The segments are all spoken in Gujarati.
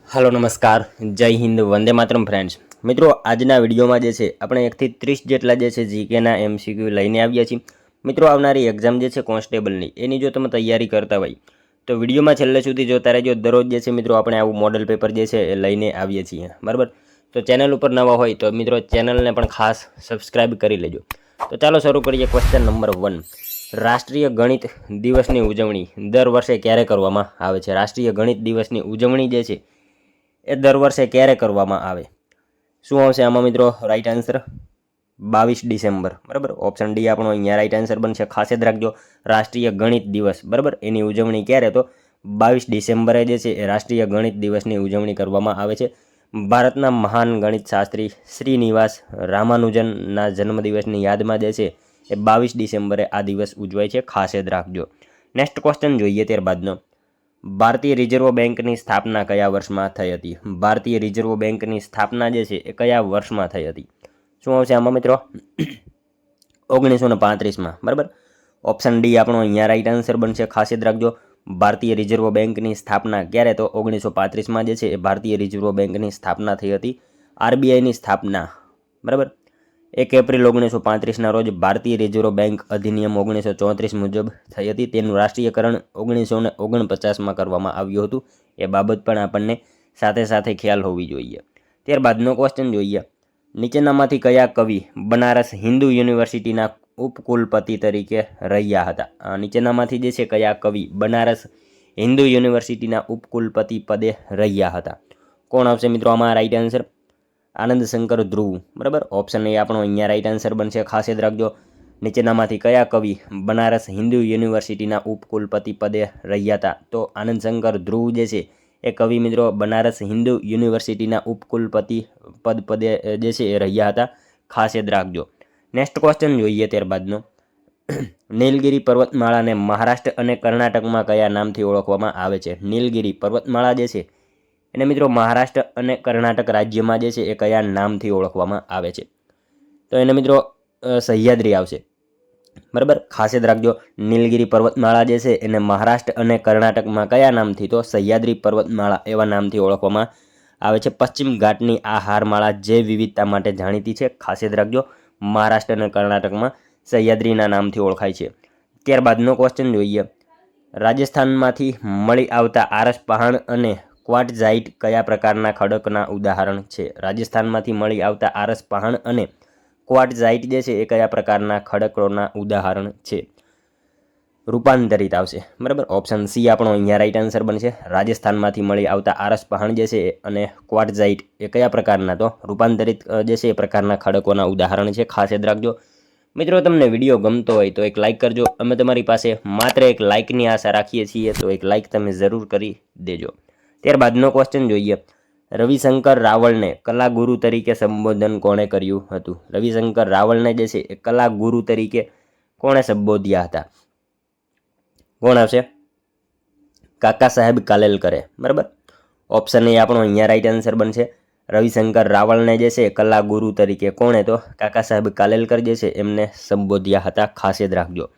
हेलो नमस्कार जय हिंद वंदे मातरम फ्रेंड्स। मित्रों આજના વિડીયોમાં જે છે આપણે 1 થી 30 જેટલા જે છે જીકેના એમસીક્યુ લઈને આવ્યા છીએ। મિત્રો આવનારી એક્ઝામ જે છે કોન્સ્ટેબલની એની જો તમે તૈયારી કરતા હોય તો વિડીયોમાં છેલ્લે સુધી જોતા રહેજો। દરરોજ જે છે મિત્રો આપણે આવું મોડલ પેપર જે છે એ લઈને આવીએ છીએ, બરાબર। તો ચેનલ ઉપર નવા હોય તો મિત્રો ચેનલને પણ ખાસ સબસ્ક્રાઇબ કરી લેજો। તો ચાલો શરૂ કરીએ। ક્વેશ્ચન નંબર 1, રાષ્ટ્રીય ગણિત દિવસની ઉજવણી દર વર્ષે ક્યારે કરવામાં આવે છે? રાષ્ટ્રીય ગણિત દિવસની ઉજવણી જે છે એ દર વર્ષે ક્યારે કરવામાં આવે? શું આવશે આમાં મિત્રો? રાઈટ આન્સર 22 ડિસેમ્બર, બરાબર। ઓપ્શન ડી આપણો અહીંયા રાઈટ આન્સર બનશે। ખાસ યાદ રાખજો, રાષ્ટ્રીય ગણિત દિવસ, બરાબર, એની ઉજવણી ક્યારે? તો 22 ડિસેમ્બરે જે છે એ રાષ્ટ્રીય ગણિત દિવસની ઉજવણી કરવામાં આવે છે। ભારતના મહાન ગણિત શાસ્ત્રી શ્રીનિવાસ રામાનુજનના જન્મદિવસની યાદમાં જે છે એ 22 ડિસેમ્બરે આ દિવસ ઉજવાય છે। ખાસ યાદ રાખજો। નેક્સ્ટ ક્વેશ્ચન જોઈએ ત્યારબાદનો, ભારતીય રિઝર્વ બેંકની સ્થાપના કયા વર્ષમાં થઈ હતી? ભારતીય રિઝર્વ બેંકની સ્થાપના જે છે એ કયા વર્ષમાં થઈ હતી? શું આવશે આમાં મિત્રો? 1935માં, બરાબર। ઓપ્શન ડી આપણો અહીંયા રાઈટ આન્સર બનશે। ખાસ યાદ રાખજો, ભારતીય રિઝર્વ બેંકની સ્થાપના ક્યારે? તો 1935માં જે છે એ ભારતીય રિઝર્વ બેંકની સ્થાપના થઈ હતી। આરબીઆઈની સ્થાપના, બરાબર, 1 એપ્રિલ 1935ના રોજ ભારતીય રિઝર્વ બેંક અધિનિયમ 1934 મુજબ થઈ હતી। તેનું રાષ્ટ્રીયકરણ 1949માં કરવામાં આવ્યું હતું। એ બાબત પણ આપણને સાથે સાથે ખ્યાલ હોવી જોઈએ। ત્યારબાદનો ક્વેશ્ચન જોઈએ, નીચેનામાંથી કયા કવિ બનારસ હિન્દુ યુનિવર્સિટીના ઉપકુલપતિ તરીકે રહ્યા હતા? નીચેનામાંથી જે છે કયા કવિ બનારસ હિન્દુ યુનિવર્સિટીના ઉપકુલપતિ પદે રહ્યા હતા? કોણ આવશે મિત્રો આમાં રાઈટ આન્સર? આનંદ શંકર ધ્રુવ, બરાબર। ઓપ્શન એ આપણો અહીંયા રાઈટ આન્સર બનશે। ખાસ યાદ રાખજો, નીચેનામાંથી કયા કવિ બનારસ હિન્દુ યુનિવર્સિટીના ઉપકુલપતિ પદે રહ્યા હતા? તો આનંદ શંકર ધ્રુવ જે છે એ કવિ મિત્રો બનારસ હિન્દુ યુનિવર્સિટીના ઉપકુલપતિ પદે જે છે એ રહ્યા હતા। ખાસ યાદ રાખજો। નેક્સ્ટ ક્વેશ્ચન જોઈએ ત્યારબાદનો, નીલગિરી પર્વતમાળાને મહારાષ્ટ્ર અને કર્ણાટકમાં કયા નામથી ઓળખવામાં આવે છે? નીલગિરી પર્વતમાળા જે છે એને મિત્રો મહારાષ્ટ્ર અને કર્ણાટક રાજ્યમાં જે છે એ કયા નામથી ઓળખવામાં આવે છે? તો એને મિત્રો સહ્યાદ્રી આવશે, બરાબર। ખાસ યાદ રાખજો, નીલગિરી પર્વતમાળા જે છે એને મહારાષ્ટ્ર અને કર્ણાટકમાં કયા નામથી? તો સહ્યાદ્રી પર્વતમાળા એવા નામથી ઓળખવામાં આવે છે। પશ્ચિમ ઘાટની આ હારમાળા જૈવ વિવિધતા માટે જાણીતી છે। ખાસ યાદ રાખજો, મહારાષ્ટ્ર અને કર્ણાટકમાં સહ્યાદ્રીના નામથી ઓળખાય છે। ત્યારબાદનો ક્વેશ્ચન જોઈએ, રાજસ્થાનમાંથી મળી આવતા આરસ પહાણ અને ક્વાર્ટઝાઇટ કયા પ્રકારના ખડકના ઉદાહરણ છે? રાજસ્થાનમાંથી મળી આવતા આરસ પહાણ અને ક્વાર્ટઝાઇટ જે છે એ કયા પ્રકારના ખડકોના ઉદાહરણ છે? રૂપાંતરિત આવશે, બરાબર। ઓપ્શન સી આપણો અહીંયા રાઈટ આન્સર બનશે। રાજસ્થાનમાંથી મળી આવતા આરસ પહાણ જે છે અને ક્વાર્ટઝાઇટ એ કયા પ્રકારના? તો રૂપાંતરિત જે છે એ પ્રકારના ખડકોના ઉદાહરણ છે। ખાસ યાદ રાખજો। મિત્રો તમને વિડીયો ગમતો હોય તો એક લાઇક કરજો। અમે તમારી પાસે માત્ર એક લાઇકની આશા રાખીએ છીએ, તો એક લાઇક તમે જરૂર કરી દેજો। ત્યારબાદનો ક્વેશ્ચન જોઈએ, રવિશંકર રાવળને કલાગુરુ તરીકે સંબોધન કોણે કર્યું હતું? રવિશંકર રાવળને જે છે એ કલાગુરુ તરીકે કોણે સંબોધ્યા હતા? કોણ આવશે? કાકા સાહેબ કાલેલકરે, બરાબર। ઓપ્શન એ આપણો અહીંયા રાઈટ આન્સર બનશે। રવિશંકર રાવળને જે છે કલાગુરુ તરીકે કોણે? તો કાકા સાહેબ કાલેલકર જે છે એમને સંબોધ્યા હતા। ખાસ યાદ રાખજો।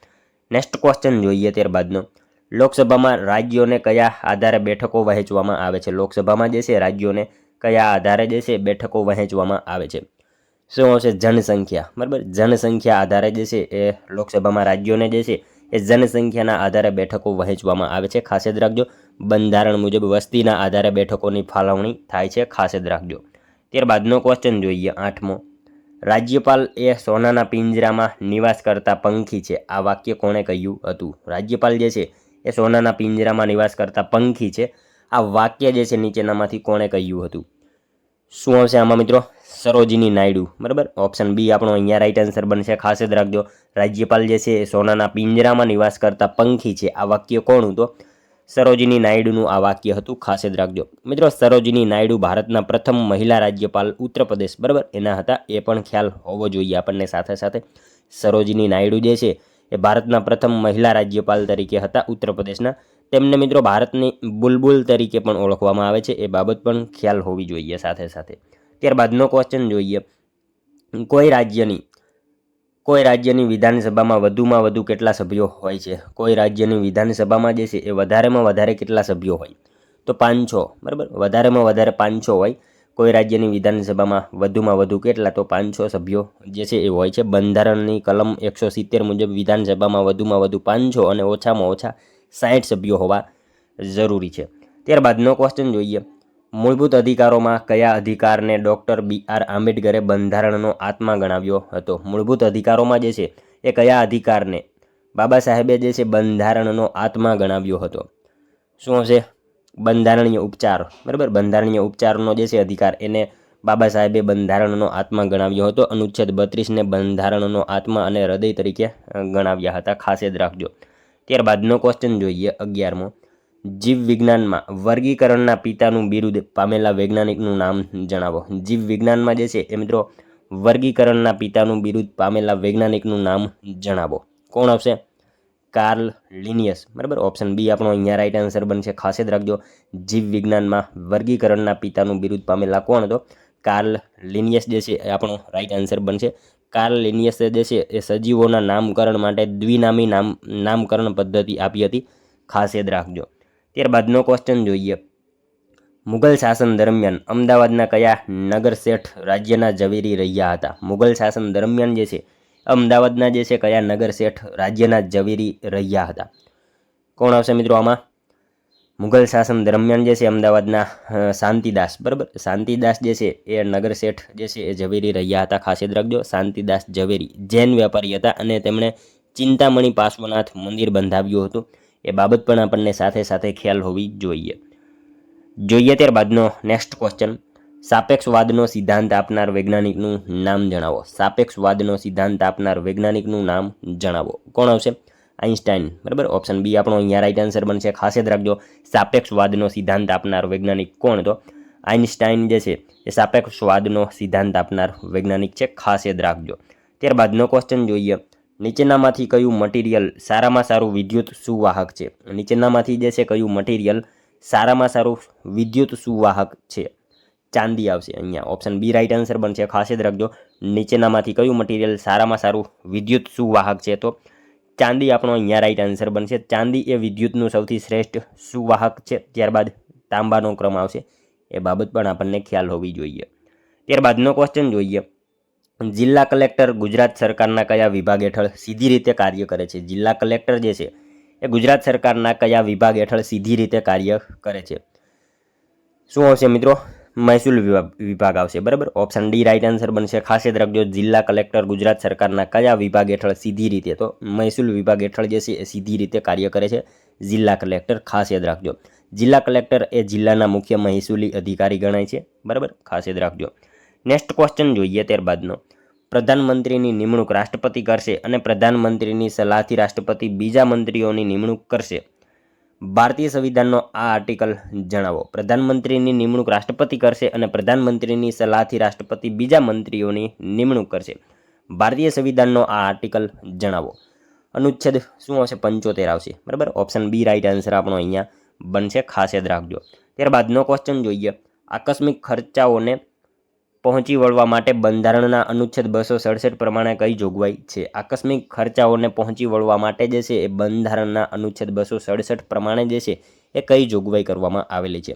નેક્સ્ટ ક્વેશ્ચન જોઈએ ત્યારબાદનો, લોકસભામાં રાજ્યોને કયા આધારે બેઠકો વહેંચવામાં આવે છે? લોકસભામાં જે છે રાજ્યોને કયા આધારે જે છે બેઠકો વહેંચવામાં આવે છે? શું આવશે? જનસંખ્યા, બરાબર। જનસંખ્યા આધારે જે છે એ લોકસભામાં રાજ્યોને જે છે એ જનસંખ્યાના આધારે બેઠકો વહેંચવામાં આવે છે। ખાસ યાદ રાખજો, બંધારણ મુજબ વસ્તીના આધારે બેઠકોની ફાળવણી થાય છે। ખાસ યાદ રાખજો। ત્યારબાદનો ક્વેશ્ચન જોઈએ 8મો, રાજ્યપાલ એ સોનાના પિંજરામાં નિવાસ કરતા પંખી છે। આ વાક્ય કોણે કહ્યું હતું? રાજ્યપાલ જે છે એ સોનાના પિંજરામાં નિવાસ કરતા પંખી છે। આ વાક્ય જે છે નીચેનામાંથી કોણે કહ્યું હતું? શું આવશે આમાં મિત્રો? સરોજિની નાયડુ, બરાબર। ઓપ્શન બી આપણો અહીંયા રાઈટ આન્સર બનશે। ખાસ યાદ રાખજો, રાજ્યપાલ જે છે એ સોનાના પિંજરામાં નિવાસ કરતા પંખી છે। આ વાક્ય કોણ? તો સરોજિની નાયડુનું આ વાક્ય હતું। ખાસ યાદ રાખજો મિત્રો, સરોજિની નાયડુ ભારતના પ્રથમ મહિલા રાજ્યપાલ ઉત્તર પ્રદેશ, બરાબર, એના હતા। એ પણ ખ્યાલ હોવો જોઈએ આપણને સાથે સાથે। સરોજિની નાયડુ જે છે એ ભારતના પ્રથમ મહિલા રાજ્યપાલ તરીકે હતા ઉત્તર પ્રદેશના। તેમને મિત્રો ભારતની બુલબુલ તરીકે પણ ઓળખવામાં આવે છે। એ બાબત પણ ખ્યાલ હોવી જોઈએ સાથે સાથે। ત્યારબાદનો ક્વેશ્ચન જોઈએ, કોઈ રાજ્યની વિધાનસભામાં વધુમાં વધુ કેટલા સભ્યો હોય છે? કોઈ રાજ્યની વિધાનસભામાં જે છે એ વધારેમાં વધારે કેટલા સભ્યો હોય? તો 500, બરાબર. વધારેમાં વધારે 500 હોય. કોઈ રાજ્યની વિધાનસભામાં વધુમાં વધુ કેટલા? તો 500 સભ્યો જે છે એ હોય છે. બંધારણની કલમ 170 મુજબ વિધાનસભામાં વધુમાં વધુ 500 અને ઓછામાં ઓછા 60 સભ્યો હોવા જરૂરી છે. ત્યારબાદનો ક્વેશ્ચન જોઈએ. મૂળભૂત અધિકારોમાં કયા અધિકારને ડૉક્ટર BR આંબેડકરે બંધારણનો આત્મા ગણાવ્યો હતો? મૂળભૂત અધિકારોમાં જે છે એ કયા અધિકારને બાબા સાહેબે જે છે બંધારણનો આત્મા ગણાવ્યો હતો? શું હશે? બંધારણીય ઉપચાર, બરાબર. બંધારણીય ઉપચારનો જે છે અધિકાર એને બાબા સાહેબે બંધારણનો આત્મા ગણાવ્યો હતો. અનુચ્છેદ 32ને બંધારણનો આત્મા અને હૃદય તરીકે ગણાવ્યા હતા. ખાસ યાદ રાખજો. ત્યારબાદનો ક્વેશ્ચન જોઈએ 11મો. જીવ વિજ્ઞાનમાં વર્ગીકરણના પિતાનું બિરુદ પામેલા વૈજ્ઞાનિકનું નામ જણાવો. જીવ વિજ્ઞાનમાં જે છે એ મિત્રો વર્ગીકરણના પિતાનું બિરુદ પામેલા વૈજ્ઞાનિકનું નામ જણાવો. કોણ આવશે? કાર્લ લિનિયસ, બરાબર. ઓપ્શન બી આપણો અહીંયા રાઈટ આન્સર બનશે. ખાસ યાદ રાખજો. જીવ વિજ્ઞાનમાં વર્ગીકરણના પિતાનું બિરુદ પામેલા કોણ? તો કાર્લ લિનિયસ જે છે એ આપણો રાઈટ આન્સર બનશે. કાર્લ લિનિયસે જે છે એ સજીવોના નામકરણ માટે દ્વિનામી નામકરણ પદ્ધતિ આપી હતી. ખાસ યાદ રાખજો. ત્યારબાદનો ક્વેશ્ચન જોઈએ. મુગલ શાસન દરમિયાન અમદાવાદના કયા નગર શેઠ રાજ્યના ઝવેરી રહ્યા હતા? મુગલ શાસન દરમિયાન જે છે અમદાવાદના જે છે કયા નગર શેઠ રાજ્યના ઝવેરી રહ્યા હતા? કોણ આવશે મિત્રો આમાં? મુગલ શાસન દરમિયાન જે છે અમદાવાદના શાંતિદાસ, બરાબર. શાંતિદાસ જે છે એ નગર શેઠ જે છે એ ઝવેરી રહ્યા હતા. ખાસ યાદ રાખજો. શાંતિદાસ ઝવેરી જૈન વેપારી હતા અને તેમણે ચિંતામણી પાર્શ્વનાથ મંદિર બંધાવ્યું હતું. એ બાબત પણ આપણને સાથે સાથે ખ્યાલ હોવી જોઈએ. ત્યારબાદનો નેક્સ્ટ ક્વેશ્ચન. સાપેક્ષવાદનો સિદ્ધાંત આપનાર વૈજ્ઞાનિકનું નામ જણાવો. સાપેક્ષવાદનો સિદ્ધાંત આપનાર વૈજ્ઞાનિકનું નામ જણાવો. કોણ આવશે? આઈન્સ્ટાઈન, બરાબર. ઓપ્શન બી આપણો અહીંયા રાઈટ આન્સર બનશે. ખાસ યાદ રાખજો. સાપેક્ષવાદનો સિદ્ધાંત આપનાર વૈજ્ઞાનિક કોણ? તો આઈન્સ્ટાઈન જે છે એ સાપેક્ષવાદનો સિદ્ધાંત આપનાર વૈજ્ઞાનિક છે. ખાસ યાદ રાખજો. ત્યારબાદનો ક્વેશ્ચન જોઈએ. નીચેનામાંથી કયું મટીરિયલ સારામાં સારું વિદ્યુત સુવાહક છે? નીચેનામાંથી જે છે કયું મટીરિયલ સારામાં સારું વિદ્યુત સુવાહક છે? ચાંદી આવશે અહીંયા. ઓપ્શન બી રાઈટ આન્સર બનશે. ખાસ યાદ રાખજો. નીચેનામાંથી કયું મટીરિયલ સારામાં સારું વિદ્યુત સુવાહક છે? તો ચાંદી આપણો અહીંયા રાઈટ આન્સર બનશે. ચાંદી એ વિદ્યુતનું સૌથી શ્રેષ્ઠ સુવાહક છે. ત્યારબાદ તાંબાનો ક્રમ આવશે. એ બાબત પણ આપણને ખ્યાલ હોવી જોઈએ. ત્યારબાદનો ક્વેશ્ચન જોઈએ. જિલ્લા કલેક્ટર ગુજરાત સરકારના કયા વિભાગ હેઠળ સીધી રીતે કાર્ય કરે છે? જિલ્લા કલેક્ટર જે છે એ ગુજરાત સરકારના કયા વિભાગ હેઠળ સીધી રીતે કાર્ય કરે છે? શું આવશે મિત્રો? મહેસૂલ વિભાગ આવશે, બરાબર. ઓપ્શન ડી રાઈટ આન્સર બનશે. ખાસ યાદ રાખજો. જિલ્લા કલેક્ટર ગુજરાત સરકારના કયા વિભાગ હેઠળ સીધી રીતે? તો મહેસૂલ વિભાગ હેઠળ જે છે એ સીધી રીતે કાર્ય કરે છે જિલ્લા કલેક્ટર. ખાસ યાદ રાખજો. જિલ્લા કલેક્ટર એ જિલ્લાના મુખ્ય મહેસૂલી અધિકારી ગણાય છે, બરાબર. ખાસ યાદ રાખજો. નેક્સ્ટ ક્વેશ્ચન જોઈએ ત્યારબાદનો. પ્રધાનમંત્રીની નિમણૂક રાષ્ટ્રપતિ કરશે અને પ્રધાનમંત્રીની સલાહથી રાષ્ટ્રપતિ બીજા મંત્રીઓની નિમણૂક કરશે. ભારતીય સંવિધાનનો આ આર્ટિકલ જણાવો. પ્રધાનમંત્રીની નિમણૂક રાષ્ટ્રપતિ કરશે અને પ્રધાનમંત્રીની સલાહથી રાષ્ટ્રપતિ બીજા મંત્રીઓની નિમણૂક કરશે. ભારતીય સંવિધાનનો આ આર્ટિકલ જણાવો. અનુચ્છેદ શું આવશે? 75 આવશે, બરાબર. ઓપ્શન બી રાઈટ આન્સર આપણો અહીંયા બનશે. ખાસ યાદ રાખજો. ત્યારબાદનો ક્વેશ્ચન જોઈએ. આકસ્મિક ખર્ચાઓને પહોંચી વળવા માટે બંધારણના અનુચ્છેદ 267 પ્રમાણે કઈ જોગવાઈ છે? આકસ્મિક ખર્ચાઓને પહોંચી વળવા માટે જે છે એ બંધારણના અનુચ્છેદ 267 પ્રમાણે જે છે એ કઈ જોગવાઈ કરવામાં આવેલી છે?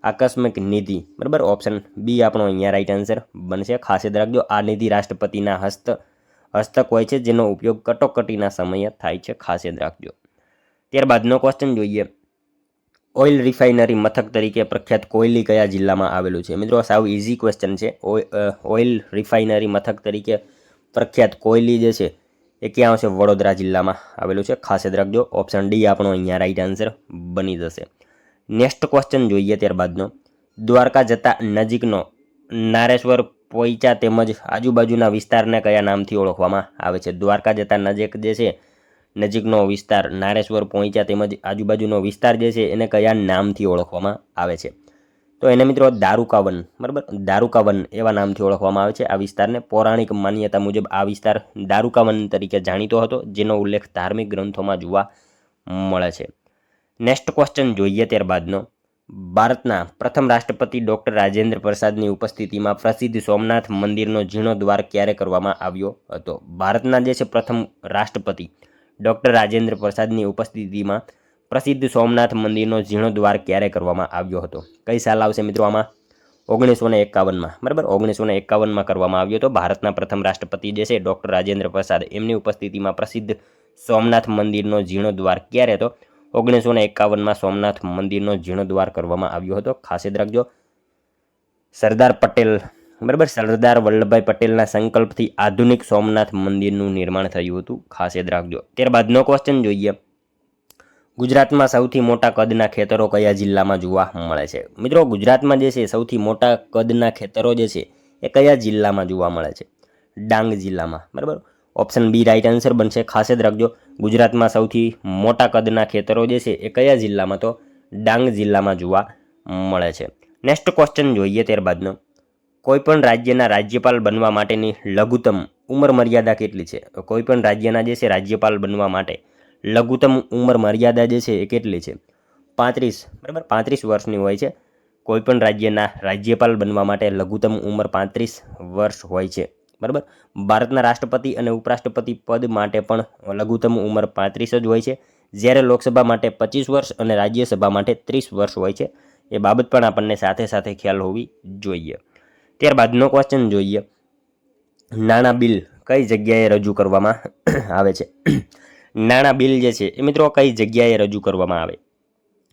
આકસ્મિક નિધિ, બરાબર. ઓપ્શન બી આપણો અહીંયા રાઈટ આન્સર બનશે. ખાસ યાદ રાખજો. આ નિધિ રાષ્ટ્રપતિના હસ્તક હોય છે, જેનો ઉપયોગ કટોકટીના સમયે થાય છે. ખાસ યાદ રાખજો. ત્યારબાદનો ક્વેશ્ચન જોઈએ. ઓઇલ રિફાઇનરી મથક તરીકે પ્રખ્યાત કોયલી કયા જિલ્લામાં આવેલું છે? મિત્રો સાવ ઇઝી ક્વેશ્ચન છે. ઓઇલ રિફાઇનરી મથક તરીકે પ્રખ્યાત કોયલી જે છે એ ક્યાં આવશે? વડોદરા જિલ્લામાં આવેલું છે. ખાસ યાદ રાખજો. ઓપ્શન ડી આપણો અહીંયા રાઈટ આન્સર બની જશે. નેક્સ્ટ ક્વેશ્ચન જોઈએ ત્યારબાદનો. દ્વારકા જતા નજીકનો નારેશ્વર પોઈચા તેમજ આજુબાજુના વિસ્તારને કયા નામથી ઓળખવામાં આવે છે? દ્વારકા જતા નજીક જે છે નજીકનો વિસ્તાર નારેશ્વર પોઈચા તેમજ આજુબાજુનો વિસ્તાર જે છે એને કયા નામથી ઓળખવામાં આવે છે? તો એને મિત્રો દારૂકાવન, બરાબર. દારૂકાવન એવા નામથી ઓળખવામાં આવે છે આ વિસ્તારને. પૌરાણિક માન્યતા મુજબ આ વિસ્તાર દારૂકાવન તરીકે જાણીતો હતો, જેનો ઉલ્લેખ ધાર્મિક ગ્રંથોમાં જોવા મળે છે. નેક્સ્ટ ક્વેશ્ચન જોઈએ ત્યારબાદનો. ભારતના પ્રથમ રાષ્ટ્રપતિ ડૉક્ટર રાજેન્દ્ર પ્રસાદની ઉપસ્થિતિમાં પ્રસિદ્ધ સોમનાથ મંદિરનો જીર્ણોદ્ધાર ક્યારે કરવામાં આવ્યો હતો? ભારતના જે છે પ્રથમ રાષ્ટ્રપતિ ડૉક્ટર રાજેન્દ્ર પ્રસાદની ઉપસ્થિતિમાં પ્રસિદ્ધ સોમનાથ મંદિરનો જીર્ણોદ્ધાર ક્યારે કરવામાં આવ્યો હતો? કઈ સાલ આવશે મિત્રો આમાં? 1951માં, બરાબર, 1951માં કરવામાં આવ્યો હતો. ભારતના પ્રથમ રાષ્ટ્રપતિ જે છે ડૉક્ટર રાજેન્દ્ર પ્રસાદ, એમની ઉપસ્થિતિમાં પ્રસિદ્ધ સોમનાથ મંદિરનો જીર્ણોદ્ધાર ક્યારે હતો? 1951માં સોમનાથ મંદિરનો જીર્ણોદ્ધાર કરવામાં આવ્યો હતો. ખાસ યાદ રાખજો. સરદાર પટેલ, બરાબર, સરદાર વલ્લભભાઈ પટેલના સંકલ્પથી આધુનિક સોમનાથ મંદિરનું નિર્માણ થયું હતું. ખાસ યાદ રાખજો. ત્યારબાદનો ક્વેશ્ચન જોઈએ. ગુજરાતમાં સૌથી મોટા કદના ખેતરો કયા જિલ્લામાં જોવા મળે છે? મિત્રો, ગુજરાતમાં જે છે સૌથી મોટા કદના ખેતરો જે છે એ કયા જિલ્લામાં જોવા મળે છે? ડાંગ જિલ્લામાં, બરાબર. ઓપ્શન બી રાઈટ આન્સર બનશે. ખાસ યાદ રાખજો. ગુજરાતમાં સૌથી મોટા કદના ખેતરો જે છે એ કયા જિલ્લામાં? તો ડાંગ જિલ્લામાં જોવા મળે છે. નેક્સ્ટ ક્વેશ્ચન જોઈએ ત્યારબાદનો. કોઈપણ રાજ્યના રાજ્યપાલ બનવા માટેની લઘુત્તમ ઉંમર મર્યાદા કેટલી છે? કોઈપણ રાજ્યના જે છે રાજ્યપાલ બનવા માટે લઘુત્તમ ઉંમર મર્યાદા જે છે એ કેટલી છે? 35, બરાબર, 35 વર્ષની હોય છે. કોઈપણ રાજ્યના રાજ્યપાલ બનવા માટે લઘુત્તમ ઉંમર 35 વર્ષ હોય છે, બરાબર. ભારતના રાષ્ટ્રપતિ અને ઉપરાષ્ટ્રપતિ પદ માટે પણ લઘુત્તમ ઉંમર 35 જ હોય છે, જ્યારે લોકસભા માટે 25 વર્ષ અને રાજ્યસભા માટે 30 વર્ષ હોય છે. એ બાબત પણ આપણને સાથે સાથે ખ્યાલ હોવી જોઈએ. ત્યારબાદનો ક્વેશ્ચન જોઈએ. નાણાં બિલ કઈ જગ્યાએ રજૂ કરવામાં આવે છે? નાણાં બિલ જે છે એ મિત્રો કઈ જગ્યાએ રજૂ કરવામાં આવે?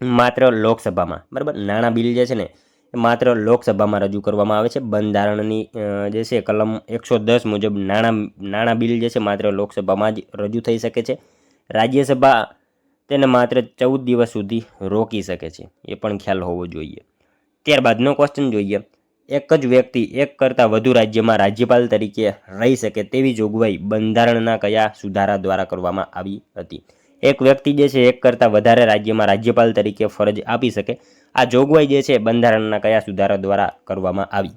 માત્ર લોકસભામાં, બરાબર. નાણાં બિલ જે છે ને એ માત્ર લોકસભામાં રજૂ કરવામાં આવે છે. બંધારણની જે છે કલમ 110 મુજબ નાણાં બિલ જે છે માત્ર લોકસભામાં જ રજૂ થઈ શકે છે. રાજ્યસભા તેને માત્ર 14 દિવસ સુધી રોકી શકે છે. એ પણ ખ્યાલ હોવો જોઈએ. ત્યારબાદનો ક્વેશ્ચન જોઈએ. એક જ વ્યક્તિ એક કરતાં વધુ રાજ્યમાં રાજ્યપાલ તરીકે રહી શકે તેવી જોગવાઈ બંધારણના કયા સુધારા દ્વારા કરવામાં આવી હતી? એક વ્યક્તિ જે છે એક કરતાં વધારે રાજ્યમાં રાજ્યપાલ તરીકે ફરજ આપી શકે, આ જોગવાઈ જે છે બંધારણના કયા સુધારા દ્વારા કરવામાં આવી?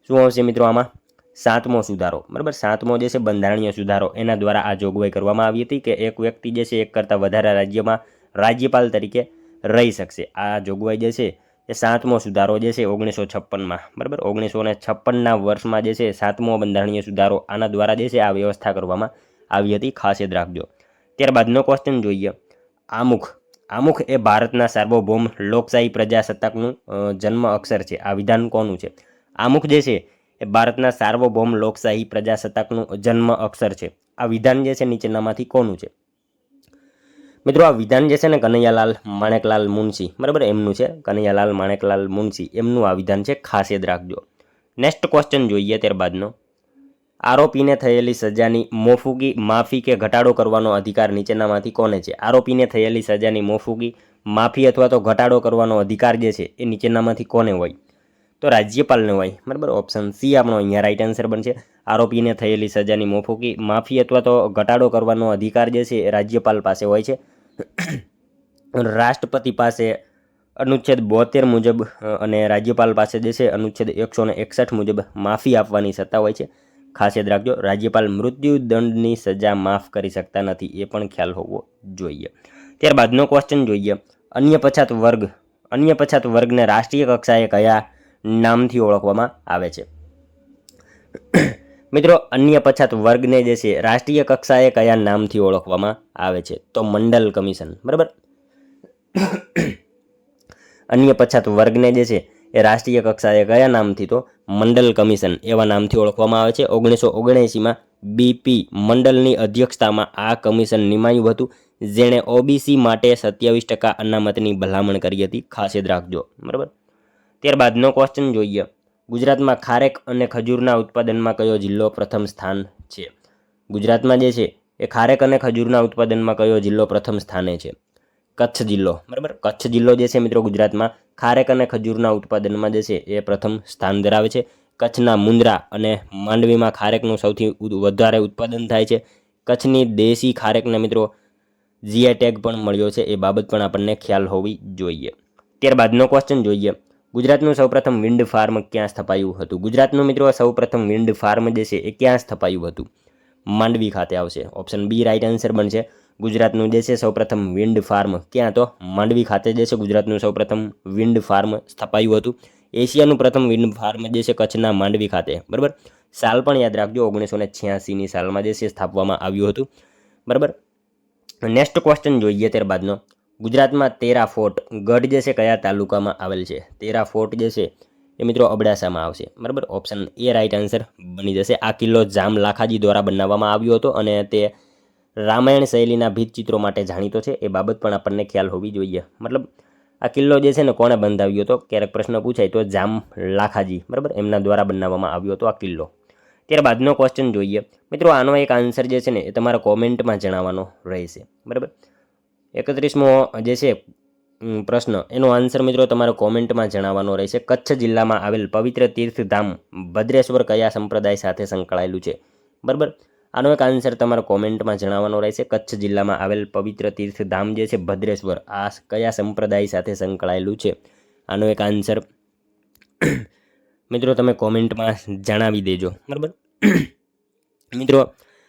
શું આવશે મિત્રો આમાં? 7મો સુધારો, બરાબર. 7મો જે છે બંધારણીય સુધારો, એના દ્વારા આ જોગવાઈ કરવામાં આવી હતી કે એક વ્યક્તિ જે છે એક કરતાં વધારે રાજ્યમાં રાજ્યપાલ તરીકે રહી શકશે. આ જોગવાઈ જે છે એ 7મો સુધારો જે છે 1956માં, બરાબર, 1956ના વર્ષમાં જે છે 7મો બંધારણીય સુધારો, આના દ્વારા જે છે આ વ્યવસ્થા કરવામાં આવી હતી. ખાસ યાદ રાખજો. ત્યારબાદનો ક્વેશ્ચન જોઈએ. આમુખ એ ભારતના સાર્વભૌમ લોકશાહી પ્રજાસત્તાકનું જન્મ અક્ષર છે. આ વિધાન કોનું છે? આમુખ જે છે એ ભારતના સાર્વભૌમ લોકશાહી પ્રજાસત્તાકનું જન્મ અક્ષર છે. આ વિધાન જે છે નીચેનામાંથી કોનું છે? મિત્રો, આ વિધાન જે છે ને કનૈયાલાલ માણેકલાલ મુનશી, બરાબર, એમનું છે. કનૈયાલાલ માણેકલાલ મુનશી એમનું આ વિધાન છે. ખાસ યાદ રાખજો. નેક્સ્ટ ક્વેશ્ચન જોઈએ ત્યારબાદનો. આરોપીને થયેલી સજાની મોફૂકી, માફી કે ઘટાડો કરવાનો અધિકાર નીચેનામાંથી કોને છે? આરોપીને થયેલી સજાની મોફૂકી, માફી અથવા તો ઘટાડો કરવાનો અધિકાર જે છે એ નીચેનામાંથી કોને હોય? તો રાજ્યપાલને હોય, બરાબર. ઓપ્શન સી આપણો અહીંયા રાઈટ આન્સર બનશે. આરોપીને થયેલી સજાની મોફૂકી, માફી અથવા તો ઘટાડો કરવાનો અધિકાર જે છે એ રાજ્યપાલ પાસે હોય છે. રાષ્ટ્રપતિ પાસે અનુચ્છેદ 72 મુજબ અને રાજ્યપાલ પાસે જે છે અનુચ્છેદ 161 મુજબ માફી આપવાની સત્તા હોય છે. ખાસ યાદ રાખજો. રાજ્યપાલ મૃત્યુદંડની સજા માફ કરી શકતા નથી, એ પણ ખ્યાલ હોવો જોઈએ. ત્યારબાદનો ક્વેશ્ચન જોઈએ. અન્ય પછાત વર્ગને રાષ્ટ્રીય કક્ષાએ કયા નામથી ઓળખવામાં આવે છે? મિત્રો, અન્ય પછાત વર્ગને જે છે રાષ્ટ્રીય કક્ષાએ કયા નામથી ઓળખવામાં આવે છે? તો મંડલ કમિશન, બરાબર. અન્ય પછાત વર્ગને જે છે એ રાષ્ટ્રીય કક્ષાએ કયા નામથી? તો મંડલ કમિશન એવા નામથી ઓળખવામાં આવે છે. 1979માં બીપી મંડલની અધ્યક્ષતામાં આ કમિશન નિમાયું હતું, જેણે ઓબીસી માટે 27% અનામતની ભલામણ કરી હતી. ખાસ યાદ રાખજો, બરાબર. ત્યારબાદનો ક્વેશ્ચન જોઈએ. ગુજરાતમાં ખારેક અને ખજૂરના ઉત્પાદનમાં કયો જિલ્લો પ્રથમ સ્થાન છે? ગુજરાતમાં જે છે એ ખારેક અને ખજૂરના ઉત્પાદનમાં કયો જિલ્લો પ્રથમ સ્થાને છે? કચ્છ જિલ્લો, બરાબર. કચ્છ જિલ્લો જે છે મિત્રો ગુજરાતમાં ખારેક અને ખજૂરના ઉત્પાદનમાં જે છે એ પ્રથમ સ્થાન ધરાવે છે. કચ્છના મુન્દ્રા અને માંડવીમાં ખારેકનું સૌથી વધારે ઉત્પાદન થાય છે. કચ્છની દેશી ખારેકને મિત્રો જીઆઈ ટેગ પણ મળ્યો છે, એ બાબત પણ આપણને ખ્યાલ હોવી જોઈએ. ત્યારબાદનો ક્વેશ્ચન જોઈએ. ગુજરાતનું સૌપ્રથમ વિન્ડ ફાર્મ ક્યાં સ્થપાયું હતું? ગુજરાતનું મિત્રો સૌપ્રથમ વિન્ડ ફાર્મ જે છે એ ક્યાં સ્થપાયું હતું? માંડવી ખાતે આવશે. ઓપ્શન બી રાઈટ આન્સર બનશે. ગુજરાતનું જે છે સૌપ્રથમ વિન્ડ ફાર્મ ક્યાં? તો માંડવી ખાતે જે છે ગુજરાતનું સૌપ્રથમ વિન્ડ ફાર્મ સ્થપાયું હતું. એશિયાનું પ્રથમ વિન્ડ ફાર્મ જે છે કચ્છના માંડવી ખાતે, બરાબર. સાલ પણ યાદ રાખજો, 1986ની સાલમાં જે છે સ્થાપવામાં આવ્યું હતું, બરાબર. નેક્સ્ટ ક્વેશ્ચન જોઈએ ત્યારબાદનો. ગુજરાતમાં તેરા ફોર્ટ ગઢ જે છે કયા તાલુકામાં આવેલ છે? તેરા ફોર્ટ જે છે એ મિત્રો અબડાસામાં આવશે, બરાબર. ઓપ્શન એ રાઈટ આન્સર બની જશે. આ કિલ્લો જામ લાખાજી દ્વારા બનાવવામાં આવ્યો હતો અને તે રામાયણ શૈલીના ભીંતચિત્રો માટે જાણીતો છે. એ બાબત પણ આપણને ખ્યાલ હોવી જોઈએ. મતલબ આ કિલ્લો જે છે ને કોણે બંધાવ્યો હતો? ક્યારેક પ્રશ્ન પૂછાય તો જામ લાખાજી, બરાબર, એમના દ્વારા બનાવવામાં આવ્યો હતો આ કિલ્લો. ત્યારબાદનો ક્વેશ્ચન જોઈએ મિત્રો. આનો એક આન્સર જે છે ને એ તમારા કોમેન્ટમાં જણાવવાનો રહેશે, બરાબર. 31મો જે છે પ્રશ્ન, એનો આન્સર મિત્રો તમારે કોમેન્ટમાં જણાવવાનો રહેશે. કચ્છ જિલ્લામાં આવેલ પવિત્ર તીર્થધામ ભદ્રેશ્વર કયા સંપ્રદાય સાથે સંકળાયેલું છે? બરાબર. આનો એક આન્સર તમારે કોમેન્ટમાં જણાવવાનો રહેશે. કચ્છ જિલ્લામાં આવેલ પવિત્ર તીર્થધામ જે છે ભદ્રેશ્વર, આ કયા સંપ્રદાય સાથે સંકળાયેલું છે? આનો એક આન્સર મિત્રો તમે કોમેન્ટમાં જણાવી દેજો, બરાબર. મિત્રો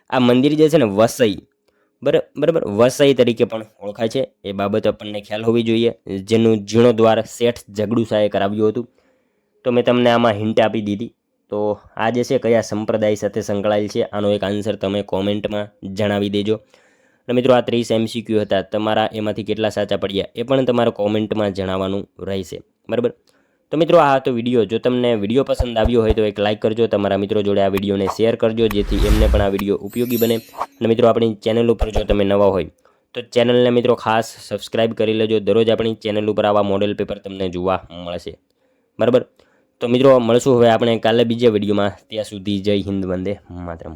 આ મંદિર જે છે ને વસઈ, બરાબર, વસઈ તરીકે પણ ઓળખાય છે. એ બાબત આપણને ખ્યાલ હોવી જોઈએ, જેનું જીર્ણોદ્વાર શેઠ જગડુશાહે કરાવ્યું હતું. તો મેં તમને આમાં હિન્ટ આપી દીધી. તો આ જે છે કયા સંપ્રદાય સાથે સંકળાયેલ છે? આનો એક આન્સર તમે કોમેન્ટમાં જણાવી દેજો. અને મિત્રો આ 30 MCQ હતા, તમારા એમાંથી કેટલા સાચા પડ્યા એ પણ તમારે કોમેન્ટમાં જણાવવાનું રહેશે, બરાબર. તો મિત્રો આ હતો વિડીયો. જો તમને વિડીયો પસંદ આવ્યો હોય તો એક લાઇક કરજો, તમારા મિત્રો જોડે આ વિડીયોને શેર કરજો, જેથી એમને પણ આ વિડીયો ઉપયોગી બને. અને મિત્રો આપણી ચેનલ ઉપર જો તમે નવા હોય તો ચેનલને મિત્રો ખાસ સબસ્ક્રાઇબ કરી લેજો. દરરોજ આપણી ચેનલ ઉપર આવા મોડેલ પેપર તમને જોવા મળશે, બરાબર. તો મિત્રો મળશું હવે આપણે કાલે બીજા વિડીયોમાં. ત્યાં સુધી જય હિન્દ, વંદે માતરમ.